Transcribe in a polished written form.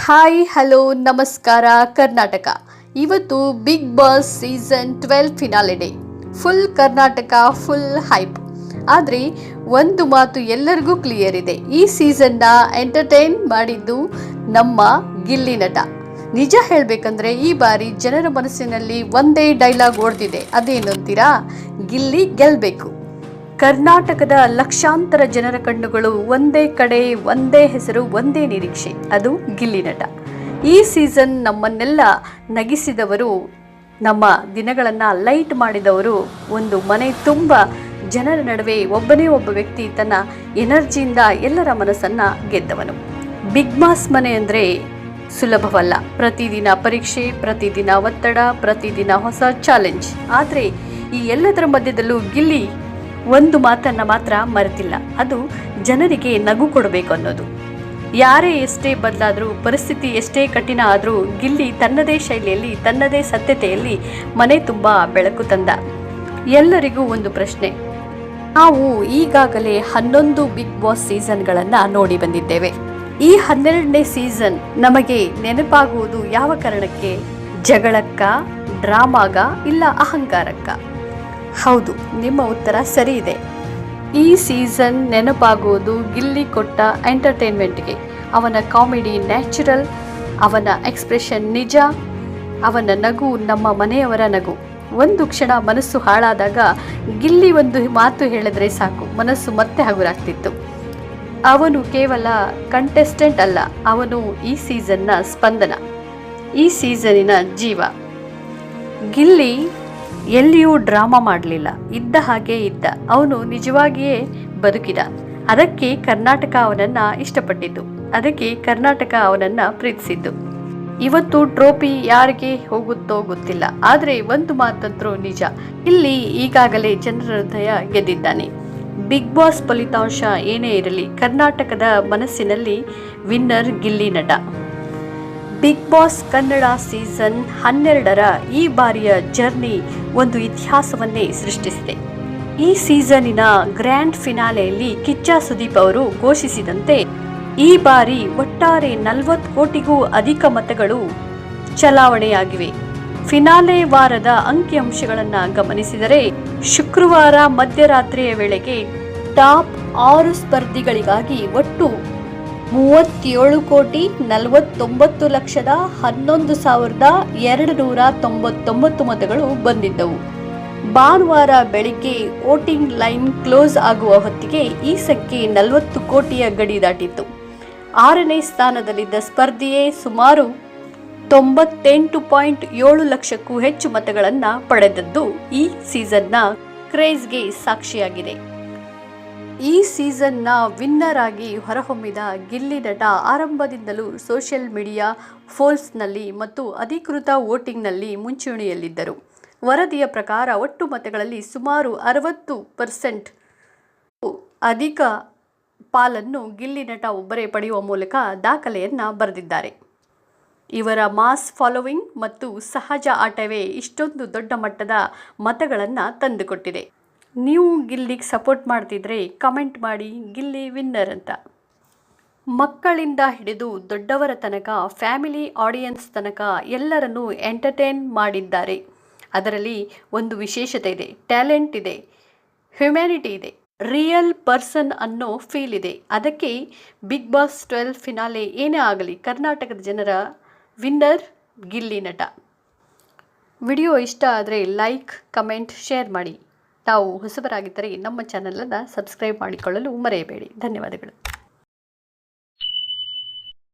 Hi hello ನಮಸ್ಕಾರ ಕರ್ನಾಟಕ. ಇವತ್ತು Bigg Boss season 12 finale day. Full Karnataka full hype. ಆದರೆ ಒಂದು ಮಾತು ಎಲ್ಲರಿಗೂ ಕ್ಲಿಯರ್ ಇದೆ, ಈ ಸೀಸನ್ನ ಎಂಟರ್ಟೈನ್ ಮಾಡಿದ್ದು ನಮ್ಮ ಗಿಲ್ಲಿ ನಟ. ನಿಜ ಹೇಳಬೇಕಂದ್ರೆ ಈ ಬಾರಿ ಜನರ ಮನಸ್ಸಿನಲ್ಲಿ ಒಂದೇ ಡೈಲಾಗ್ ಓಡ್ತಿದೆ, ಅದೇನು ಅಂತೀರಾ? ಗಿಲ್ಲಿ ಗೆಲ್ಲಬೇಕು. ಕರ್ನಾಟಕದ ಲಕ್ಷಾಂತರ ಜನರ ಕಣ್ಣುಗಳು ಒಂದೇ ಕಡೆ, ಒಂದೇ ಹೆಸರು, ಒಂದೇ ನಿರೀಕ್ಷೆ, ಅದು ಗಿಲ್ಲಿ ನಟ. ಈ ಸೀಸನ್ ನಮ್ಮನ್ನೆಲ್ಲ ನಗಿಸಿದವರು, ನಮ್ಮ ದಿನಗಳನ್ನು ಲೈಟ್ ಮಾಡಿದವರು, ಒಂದು ಮನೆ ತುಂಬ ಜನರ ನಡುವೆ ಒಬ್ಬನೇ ಒಬ್ಬ ವ್ಯಕ್ತಿ ತನ್ನ ಎನರ್ಜಿಯಿಂದ ಎಲ್ಲರ ಮನಸ್ಸನ್ನು ಗೆದ್ದವನು. ಬಿಗ್ ಬಾಸ್ ಮನೆ ಅಂದರೆ ಸುಲಭವಲ್ಲ. ಪ್ರತಿದಿನ ಪರೀಕ್ಷೆ, ಪ್ರತಿದಿನ ಒತ್ತಡ, ಪ್ರತಿದಿನ ಹೊಸ ಚಾಲೆಂಜ್. ಆದರೆ ಈ ಎಲ್ಲದರ ಮಧ್ಯದಲ್ಲೂ ಗಿಲ್ಲಿ ಒಂದು ಮಾತನ್ನು ಮಾತ್ರ ಮರೆತಿಲ್ಲ, ಅದು ಜನರಿಗೆ ನಗು ಕೊಡಬೇಕು ಅನ್ನೋದು. ಯಾರೇ ಎಷ್ಟೇ ಬದಲಾದರೂ, ಪರಿಸ್ಥಿತಿ ಎಷ್ಟೇ ಕಠಿಣ ಆದರೂ ಗಿಲ್ಲಿ ತನ್ನದೇ ಶೈಲಿಯಲ್ಲಿ, ತನ್ನದೇ ಸತ್ಯತೆಯಲ್ಲಿ ಮನೆ ತುಂಬ ಬೆಳಕು ತಂದ. ಎಲ್ಲರಿಗೂ ಒಂದು ಪ್ರಶ್ನೆ, ನಾವು ಈಗಾಗಲೇ 11 ಬಿಗ್ ಬಾಸ್ ಸೀಸನ್ಗಳನ್ನು ನೋಡಿ ಬಂದಿದ್ದೇವೆ. ಈ 12ನೇ ಸೀಸನ್ ನಮಗೆ ನೆನಪಾಗುವುದು ಯಾವ ಕಾರಣಕ್ಕೆ? ಜಗಳಕ್ಕ, ಡ್ರಾಮಾಗ, ಇಲ್ಲ ಅಹಂಕಾರಕ್ಕ? ಹೌದು, ನಿಮ್ಮ ಉತ್ತರ ಸರಿ ಇದೆ. ಈ ಸೀಸನ್ ನೆನಪಾಗುವುದು ಗಿಲ್ಲಿ ಕೊಟ್ಟ ಎಂಟರ್ಟೈನ್ಮೆಂಟ್ಗೆ. ಅವನ ಕಾಮಿಡಿ ನ್ಯಾಚುರಲ್, ಅವನ ಎಕ್ಸ್ಪ್ರೆಷನ್ ನಿಜ, ಅವನ ನಗು ನಮ್ಮ ಮನೆಯವರ ನಗು. ಒಂದು ಕ್ಷಣ ಮನಸ್ಸು ಹಾಳಾದಾಗ ಗಿಲ್ಲಿ ಒಂದು ಮಾತು ಹೇಳಿದ್ರೆ ಸಾಕು, ಮನಸ್ಸು ಮತ್ತೆ ಹಗುರಾಗ್ತಿತ್ತು. ಅವನು ಕೇವಲ ಕಂಟೆಸ್ಟೆಂಟ್ ಅಲ್ಲ, ಅವನು ಈ ಸೀಸನ್ನ ಸ್ಪಂದನ, ಈ ಸೀಸನಿನ ಜೀವ. ಗಿಲ್ಲಿ ಎಲ್ಲಿಯೂ ಡ್ರಾಮಾ ಮಾಡಲಿಲ್ಲ, ಇದ್ದ ಹಾಗೆ ಇದ್ದ. ಅವನು ನಿಜವಾಗಿಯೇ ಬದುಕಿದ. ಅದಕ್ಕೆ ಕರ್ನಾಟಕ ಅವನನ್ನು ಇಷ್ಟಪಟ್ಟಿದ್ದು, ಅದಕ್ಕೆ ಕರ್ನಾಟಕ ಅವನನ್ನು ಪ್ರೀತಿಸಿದ್ದು. ಇವತ್ತು ಟ್ರೋಫಿ ಯಾರಿಗೆ ಹೋಗುತ್ತೋ ಗೊತ್ತಿಲ್ಲ, ಆದರೆ ಒಂದು ಮಾತಂತರೂ ನಿಜ, ಇಲ್ಲಿ ಈಗಾಗಲೇ ಜನರ ಹೃದಯ ಗೆದ್ದಿದ್ದಾನೆ. ಬಿಗ್ ಬಾಸ್ ಫಲಿತಾಂಶ ಏನೇ ಇರಲಿ, ಕರ್ನಾಟಕದ ಮನಸ್ಸಿನಲ್ಲಿ ವಿನ್ನರ್ ಗಿಲ್ಲಿ ನಟ. ಬಿಗ್ ಬಾಸ್ ಕನ್ನಡ ಸೀಸನ್ 12ರ ಈ ಬಾರಿಯ ಜರ್ನಿ ಒಂದು ಇತಿಹಾಸವನ್ನೇ ಸೃಷ್ಟಿಸಿದೆ. ಈ ಸೀಸನ್ನಿನ ಗ್ರ್ಯಾಂಡ್ ಫಿನಾಲೆಯಲ್ಲಿ ಕಿಚ್ಚ ಸುದೀಪ್ ಅವರು ಘೋಷಿಸಿದಂತೆ ಈ ಬಾರಿ ಒಟ್ಟಾರೆ 40 ಕೋಟಿಗೂ ಅಧಿಕ ಮತಗಳು ಚಲಾವಣೆಯಾಗಿವೆ. ಫಿನಾಲೆ ವಾರದ ಅಂಕಿಅಂಶಗಳನ್ನು ಗಮನಿಸಿದರೆ, ಶುಕ್ರವಾರ ಮಧ್ಯರಾತ್ರಿಯ ವೇಳೆಗೆ ಟಾಪ್ 6 ಸ್ಪರ್ಧಿಗಳಿಗಾಗಿ ಒಟ್ಟು 37,49,11,299 ಮತಗಳು ಬಂದಿದ್ದವು. ಭಾನುವಾರ ಬೆಳಿಗ್ಗೆ ವೋಟಿಂಗ್ ಲೈನ್ ಕ್ಲೋಸ್ ಆಗುವ ಹೊತ್ತಿಗೆ ಈ ಸಂಖ್ಯೆ 40 ಕೋಟಿಯ ಗಡಿ ದಾಟಿತ್ತು. 6ನೇ ಸ್ಥಾನದಲ್ಲಿದ್ದ ಸ್ಪರ್ಧಿಯೇ ಸುಮಾರು 98.7 ಲಕ್ಷಕ್ಕೂ ಹೆಚ್ಚು ಮತಗಳನ್ನು ಪಡೆದದ್ದು ಈ ಸೀಸನ್ನ ಕ್ರೇಜ್ಗೆ ಸಾಕ್ಷಿಯಾಗಿದೆ. ಈ ಸೀಸನ್ನ ವಿನ್ನರ್ ಆಗಿ ಹೊರಹೊಮ್ಮಿದ ಗಿಲ್ಲಿ ನಟ ಆರಂಭದಿಂದಲೂ ಸೋಷಿಯಲ್ ಮೀಡಿಯಾ ಪೋಲ್ಸ್ನಲ್ಲಿ ಮತ್ತು ಅಧಿಕೃತ ವೋಟಿಂಗ್ನಲ್ಲಿ ಮುಂಚೂಣಿಯಲ್ಲಿದ್ದರು. ವರದಿಯ ಪ್ರಕಾರ ಒಟ್ಟು ಮತಗಳಲ್ಲಿ ಸುಮಾರು 60% ಅಧಿಕ ಪಾಲನ್ನು ಗಿಲ್ಲಿ ನಟ ಒಬ್ಬರೇ ಪಡೆಯುವ ಮೂಲಕ ದಾಖಲೆಯನ್ನು ಬರೆದಿದ್ದಾರೆ. ಇವರ ಮಾಸ್ ಫಾಲೋವಿಂಗ್ ಮತ್ತು ಸಹಜ ಆಟವೇ ಇಷ್ಟೊಂದು ದೊಡ್ಡ ಮಟ್ಟದ ಮತಗಳನ್ನು ತಂದುಕೊಟ್ಟಿದೆ. ನೀವು ಗಿಲ್ಲಿಗೆ ಸಪೋರ್ಟ್ ಮಾಡ್ತಿದ್ರೆ ಕಮೆಂಟ್ ಮಾಡಿ ಗಿಲ್ಲಿ ವಿನ್ನರ್ ಅಂತ. ಮಕ್ಕಳಿಂದ ಹಿಡಿದು ದೊಡ್ಡವರ ತನಕ, ಫ್ಯಾಮಿಲಿ ಆಡಿಯನ್ಸ್ ತನಕ ಎಲ್ಲರನ್ನೂ ಎಂಟರ್ಟೈನ್ ಮಾಡಿದ್ದಾರೆ. ಅದರಲ್ಲಿ ಒಂದು ವಿಶೇಷತೆ ಇದೆ, ಟ್ಯಾಲೆಂಟ್ ಇದೆ, ಹ್ಯುಮ್ಯಾನಿಟಿ ಇದೆ, ರಿಯಲ್ ಪರ್ಸನ್ ಅನ್ನೋ ಫೀಲ್ ಇದೆ. ಅದಕ್ಕೆ ಬಿಗ್ ಬಾಸ್ 12 ಫಿನಾಲೆ ಏನೇ ಆಗಲಿ ಕರ್ನಾಟಕದ ಜನರ ವಿನ್ನರ್ ಗಿಲ್ಲಿ ನಟ. ವಿಡಿಯೋ ಇಷ್ಟ ಆದರೆ ಲೈಕ್, ಕಮೆಂಟ್, ಶೇರ್ ಮಾಡಿ. ತಾವು ಹೊಸಬರಾಗಿದ್ದರೆ ನಮ್ಮ ಚಾನಲನ್ನು ಸಬ್ಸ್ಕ್ರೈಬ್ ಮಾಡಿಕೊಳ್ಳಲು ಮರೆಯಬೇಡಿ. ಧನ್ಯವಾದಗಳು.